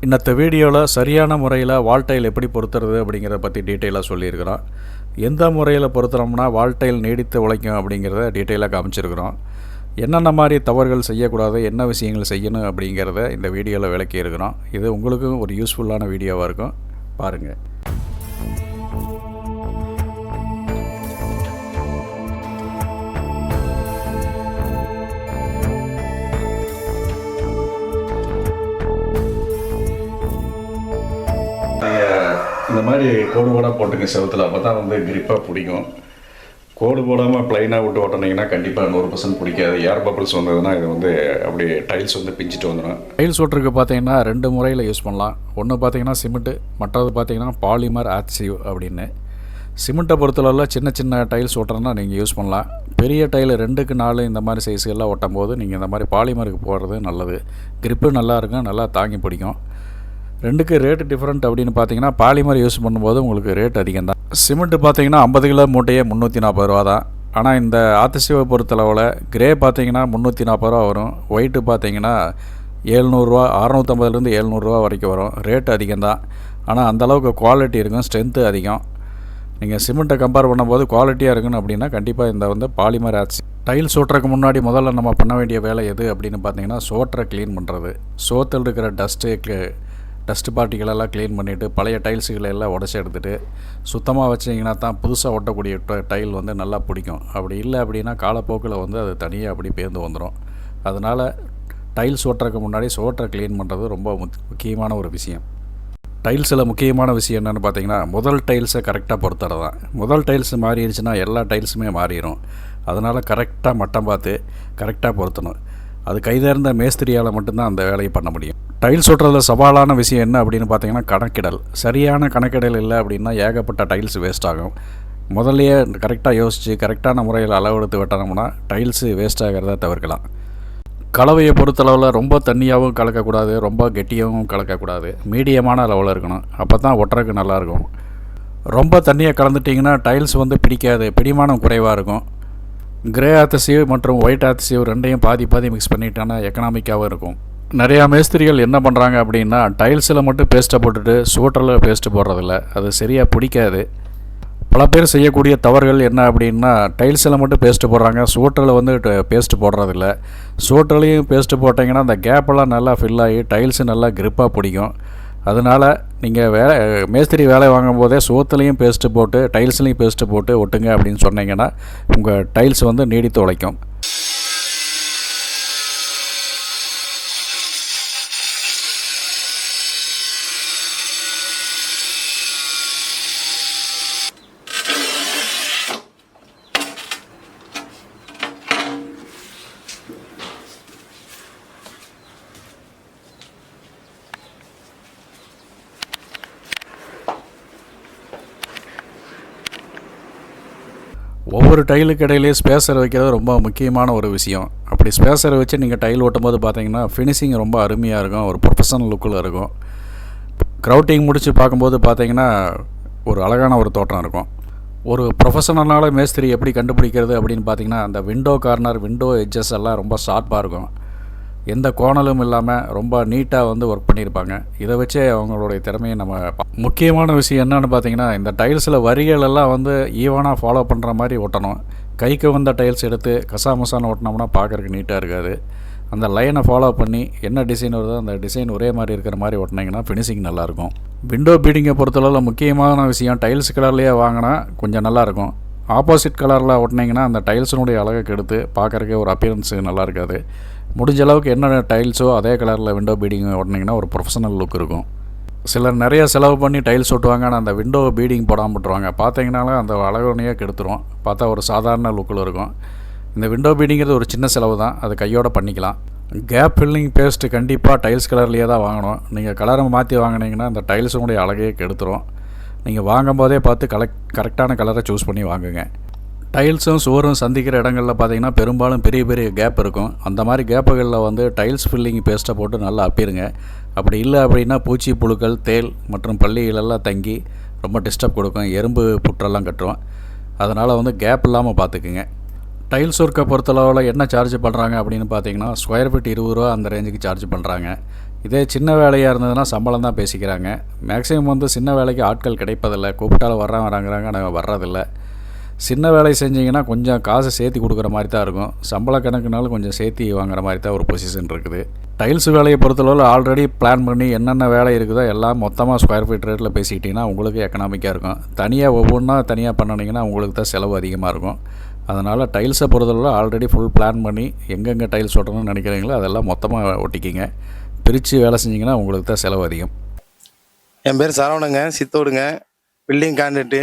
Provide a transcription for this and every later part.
இன்னத்த வீடியோவில் சரியான முறையில் வால் டைல் எப்படி பொருத்துறது அப்படிங்கிறத பற்றி டீட்டெயிலாக சொல்லியிருக்கிறோம். எந்த முறையில் பொருத்துறோம்னா வால் டைல் நீடித்து உழைக்கும் அப்படிங்கிறத டீட்டெயிலாக காமிச்சிருக்கிறோம். என்னென்ன மாதிரி தவறுகள் செய்யக்கூடாது, என்ன விஷயங்கள் செய்யணும் அப்படிங்கிறத இந்த வீடியோவில் விளக்கியிருக்கிறோம். இது உங்களுக்கும் ஒரு யூஸ்ஃபுல்லான வீடியோவாக இருக்கும், பாருங்கள். இந்த மாதிரி கோடு கோடாக போட்டுங்க செவத்தில், அப்போ தான் கிரிப்பாக பிடிக்கும். கோடு போடாமல் ப்ளைனாக விட்டு ஓட்டினீங்கன்னா கண்டிப்பாக 100% பிடிக்காது. ஏர் பபிள்ஸ் வந்ததுன்னா இது அப்படியே டைல்ஸ் பிஞ்சிட்டு வந்துடும். டைல்ஸ் ஓட்டுறதுக்கு பார்த்தீங்கன்னா 2 முறையில் யூஸ் பண்ணலாம். ஒன்று பார்த்தீங்கன்னா சிமெண்ட்டு, மற்றது பார்த்தீங்கன்னா பாலிமர் ஆத்சிவ் அப்படின்னு. சிமெண்ட்டை பொறுத்தளவில் சின்ன சின்ன டைல்ஸ் ஓட்டுறதுனா நீங்கள் யூஸ் பண்ணலாம். பெரிய டைல் 2க்கு 4 இந்த மாதிரி சைஸ்கெல்லாம் ஓட்டும் போது நீங்கள் இந்த மாதிரி பாலிமருக்கு போடுறது நல்லது. கிரிப்பு நல்லாயிருக்கும், நல்லா தாங்கி பிடிக்கும். 2க்கு ரேட்டு டிஃப்ரெண்ட் அப்படின்னு பார்த்தீங்கன்னா பாலிமர் யூஸ் பண்ணும்போது உங்களுக்கு ரேட் அதிகம் தான். சிமெண்ட்டு பார்த்தீங்கன்னா 50 கிலோ மூட்டையே 340 ரூபா தான். ஆனால் இந்த ஆத்திசிவை பொறுத்தளவில் கிரே பார்த்தீங்கன்னா 340 ரூபா வரும். ஒயிட்டு பார்த்தீங்கன்னா 700 ரூபா, 650லேருந்து 700 ரூபா வரைக்கும் வரும். ரேட்டு அதிகம் தான், ஆனால் அந்தளவுக்கு குவாலிட்டி இருக்கும், ஸ்ட்ரென்த்து அதிகம். நீங்கள் சிமெண்ட்டை கம்பேர் பண்ணும்போது குவாலிட்டியாக இருக்கணும் அப்படின்னா கண்டிப்பாக இந்த பாலிமர் ஆட்சி. டைல்ஸ் ஓட்டுறதுக்கு முன்னாடி முதல்ல நம்ம பண்ண வேண்டிய வேலை எது அப்படின்னு பார்த்தீங்கன்னா சோற்றை க்ளீன் பண்ணுறது. சோத்தில் இருக்கிற டஸ்ட்டு பார்ட்டிகளெல்லாம் க்ளீன் பண்ணிவிட்டு பழைய டைல்ஸுகளை எல்லாம் உடச்சி எடுத்துகிட்டு சுத்தமாக வச்சிங்கன்னா தான் புதுசாக ஒட்டக்கூடிய டைல் நல்லா பிடிக்கும். அப்படி இல்லை அப்படின்னா காலப்போக்கில் அது தனியாக அப்படி பேர்ந்து வந்துடும். அதனால் டைல்ஸ் ஓட்டுறதுக்கு முன்னாடி சோற்றை க்ளீன் பண்ணுறது ரொம்ப முக்கியமான ஒரு விஷயம். டைல்ஸில் முக்கியமான விஷயம் என்னென்னு பார்த்தீங்கன்னா முதல் டைல்ஸை கரெக்டாக பொறுத்துறது தான். முதல் டைல்ஸ் மாறிடுச்சுன்னா எல்லா டைல்ஸுமே மாறிடும். அதனால் கரெக்டாக மட்டம் பார்த்து கரெக்டாக பொருத்தணும். அது கைதேர்ந்த மேஸ்திரியால் மட்டும்தான் அந்த வேலையை பண்ண முடியும். டைல்ஸ் ஓட்டுறதுல சவாலான விஷயம் என்ன அப்படின்னு பார்த்தீங்கன்னா கணக்கிடல். சரியான கணக்கிடல் இல்லை அப்படின்னா ஏகப்பட்ட டைல்ஸ் வேஸ்ட் ஆகும். முதல்லையே கரெக்டாக யோசித்து கரெக்டான முறையில் அளவெடுத்து வெட்டினோம்னா டைல்ஸு வேஸ்ட் ஆகிறத தவிர்க்கலாம். கலவையை பொறுத்தளவில் ரொம்ப தண்ணியாகவும் கலக்கக்கூடாது, ரொம்ப கெட்டியாகவும் கலக்கக்கூடாது, மீடியமான அளவில் இருக்கணும். அப்போ தான் ஒட்டுறதுக்கு நல்லாயிருக்கும். ரொம்ப தண்ணியை கலந்துட்டிங்கன்னா டைல்ஸ் பிடிக்காது, பிடிமானம் குறைவாக இருக்கும். கிரே ஆத்திசிவ் மற்றும் ஒயிட் ஆத்திசிவ் ரெண்டையும் பாதி மிக்ஸ் பண்ணிட்டோன்னா எக்கனாமிக்காகவும் இருக்கும். நிறையா மேஸ்திரிகள் என்ன பண்ணுறாங்க அப்படின்னா டைல்ஸில் மட்டும் பேஸ்ட்டை போட்டுட்டு சோட்டரில் பேஸ்ட்டு போடுறதில்ல, அது சரியாக பிடிக்காது. பல பேர் செய்யக்கூடிய தவறுகள் என்ன அப்படின்னா டைல்ஸில் மட்டும் பேஸ்ட்டு போடுறாங்க, சோட்டரில் பேஸ்ட்டு போடுறதில்ல. சோட்டர்லேயும் பேஸ்ட்டு போட்டிங்கன்னா அந்த கேப்பெல்லாம் நல்லா ஃபில் ஆகி டைல்ஸு நல்லா கிரிப்பாக பிடிக்கும். அதனால் நீங்கள் மேஸ்திரி வேலை வாங்கும் போதே சோத்துலேயும் பேஸ்ட்டு போட்டு டைல்ஸ்லேயும் பேஸ்ட்டு போட்டு ஒட்டுங்க அப்படின்னு சொன்னீங்கன்னா உங்கள் டைல்ஸ் நீடித்து உழைக்கும். ஒவ்வொரு டைலுக்கு இடையிலே ஸ்பேஸரை வைக்கிறது ரொம்ப முக்கியமான ஒரு விஷயம். அப்படி ஸ்பேஸரை வச்சு நீங்கள் டைல் ஓட்டும் போது பார்த்தீங்கன்னா ஃபினிஷிங் ரொம்ப அருமையாக இருக்கும், ஒரு ப்ரொஃபஷனல் லுக்கில் இருக்கும். க்ரௌட்டிங் முடித்து பார்க்கும்போது பார்த்தீங்கன்னா ஒரு அழகான ஒரு தோற்றம் இருக்கும். ஒரு ப்ரொஃபஷனலான மேஸ்திரி எப்படி கண்டுபிடிக்கிறது அப்படின்னு பார்த்தீங்கன்னா அந்த விண்டோ கார்னர், விண்டோ எட்ஜஸ் எல்லாம் ரொம்ப ஷார்ப்பாக இருக்கும். எந்த கோணலும் இல்லாமல் ரொம்ப நீட்டாக ஒர்க் பண்ணியிருப்பாங்க. இதை வச்சே அவங்களுடைய திறமையை நம்ம முக்கியமான விஷயம் என்னென்னு பார்த்தீங்கன்னா இந்த டைல்ஸில் வரிகள் எல்லாம் ஈவனாக ஃபாலோ பண்ணுற மாதிரி ஒட்டணும். கைக்கு வந்த டைல்ஸ் எடுத்து கசாமசான்னு ஓட்டினோம்னா பார்க்குறதுக்கு நீட்டாக இருக்காது. அந்த லைனை ஃபாலோ பண்ணி என்ன டிசைன் வருதோ அந்த டிசைன் ஒரே மாதிரி இருக்கிற மாதிரி ஓட்டினீங்கன்னா ஃபினிஷிங் நல்லாயிருக்கும். விண்டோ பீடிங்கை பொறுத்தளவில் முக்கியமான விஷயம் டைல்ஸ் கலர்லேயே வாங்கினா கொஞ்சம் நல்லாயிருக்கும். ஆப்போசிட் கலரில் ஒட்டினீங்கன்னா அந்த டைல்ஸினுடைய அழகை கெடுத்து பார்க்குறக்கே ஒரு அப்பியரன்ஸு நல்லா இருக்காது. முடிஞ்ச அளவுக்கு என்ன டைல்ஸோ அதே கலரில் விண்டோ பீடிங் ஓட்டினீங்கன்னா ஒரு ப்ரொஃபஷனல் லுக் இருக்கும். சிலர் நிறைய செலவு பண்ணி டைல்ஸ் ஓட்டுவாங்க, ஆனால் அந்த விண்டோ பீடிங் போடாமல் விட்டுருவாங்க. பார்த்தீங்கன்னாலும் அந்த அழகுனையாக கெடுத்துரும், பார்த்தா ஒரு சாதாரண லுக்கில் இருக்கும். இந்த விண்டோ பீடிங்கிறது ஒரு சின்ன செலவு தான், அது கையோடு பண்ணிக்கலாம். கேப் ஃபில்லிங் பேஸ்ட்டு கண்டிப்பாக டைல்ஸ் கலர்லேயே தான் வாங்கணும். நீங்கள் கலரை மாற்றி வாங்கினீங்கன்னா அந்த டைல்ஸுடைய அழகையே கெடுத்துரும். நீங்கள் வாங்கும் போதே பார்த்து கரெக்டான கலரை சூஸ் பண்ணி வாங்குங்க. டைல்ஸும் சுவரும் சந்திக்கிற இடங்களில் பார்த்தீங்கன்னா பெரும்பாலும் பெரிய பெரிய கேப் இருக்கும். அந்த மாதிரி கேப்புகளில் டைல்ஸ் ஃபில்லிங் பேஸ்ட்டை போட்டு நல்லா அப்பிடுங்க. அப்படி இல்லை அப்படின்னா பூச்சி, புழுக்கள், தேல் மற்றும் பல்லிகளெல்லாம் தங்கி ரொம்ப டிஸ்டர்ப் கொடுக்கும், எறும்பு புற்றெல்லாம் கட்டுரும். அதனால் கேப் இல்லாமல் பார்த்துக்குங்க. டைல்ஸ் ஒர்க்கை பொறுத்தளவில் என்ன சார்ஜ் பண்ணுறாங்க அப்படின்னு பார்த்தீங்கன்னா ஸ்கொயர் ஃபீட் 20 ரூபா அந்த ரேஞ்சுக்கு சார்ஜ் பண்ணுறாங்க. இதே சின்ன வேலையாக இருந்ததுன்னா சம்பளம் தான் பேசிக்கிறாங்க. மேக்ஸிமம் வந்து சின்ன வேலைக்கு ஆட்கள் கிடைப்பதில்லை. கூப்பிட்டாலும் வராங்கிறாங்க, ஆனால் வர்றதில்லை. சின்ன வேலை செஞ்சிங்கன்னா கொஞ்சம் காசு சேர்த்தி கொடுக்குற மாதிரி தான் இருக்கும். சம்பள கணக்குனாலும் கொஞ்சம் சேர்த்தி வாங்குற மாதிரி தான் ஒரு பொசிஷன் இருக்குது. டைல்ஸ் வேலையை பொறுத்தளவில் ஆல்ரெடி பிளான் பண்ணி என்னென்ன வேலை இருக்குதோ எல்லாம் மொத்தமாக ஸ்கொயர் ஃபீட் ரேட்டில் பேசிக்கிட்டிங்கன்னா உங்களுக்கு எக்கனாமிக்காக இருக்கும். தனியாக ஒவ்வொன்றா தனியாக பண்ணினீங்கன்னா உங்களுக்கு தான் செலவு அதிகமாக இருக்கும். அதனால் டைல்ஸை பொறுத்தளவில் ஆல்ரெடி ஃபுல் பிளான் பண்ணி எங்கெங்கே டைல்ஸ் ஒட்டணும்னு நினைக்கிறீங்களோ அதெல்லாம் மொத்தமாக ஒட்டிக்கிங்க. பிரித்து வேலை செஞ்சிங்கன்னா உங்களுக்கு தான் செலவு அதிகம். என் பேர் சரவணங்க, சித்தோடுங்க. பில்டிங் கான்ட்ராக்ட்டு,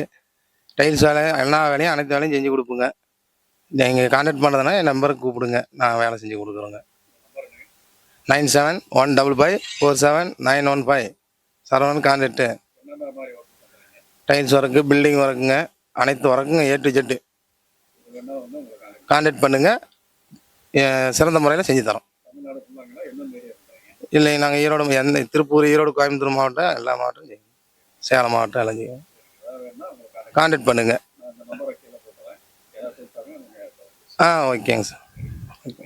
டைல்ஸ் வேலை, எல்லா வேலையும் அனைத்து வேலையும் செஞ்சு கொடுப்போங்க. நீங்கள் கான்டாக்ட் பண்ணுறதுனா என் நம்பருக்கு கூப்பிடுங்க, நான் வேலை செஞ்சு கொடுக்குறோங்க. 9715547915. Saravanan contract. Tiles work, building ஒர்க்குங்க, அனைத்து ஒர்க்குங்க, A to Z. கான்டாக்ட் பண்ணுங்கள், சிறந்த முறையில் செஞ்சு தரோம். இல்லை, நாங்கள் ஈரோடு, எந்த திருப்பூர், ஈரோடு, கோயம்புத்தூர் மாவட்டம், எல்லா மாவட்டம் செய்யும். சேலம் மாவட்டம் எல்லாம் செய்யும். கான்டாக்ட் பண்ணுங்கள். ஓகேங்க சார். ஓகே.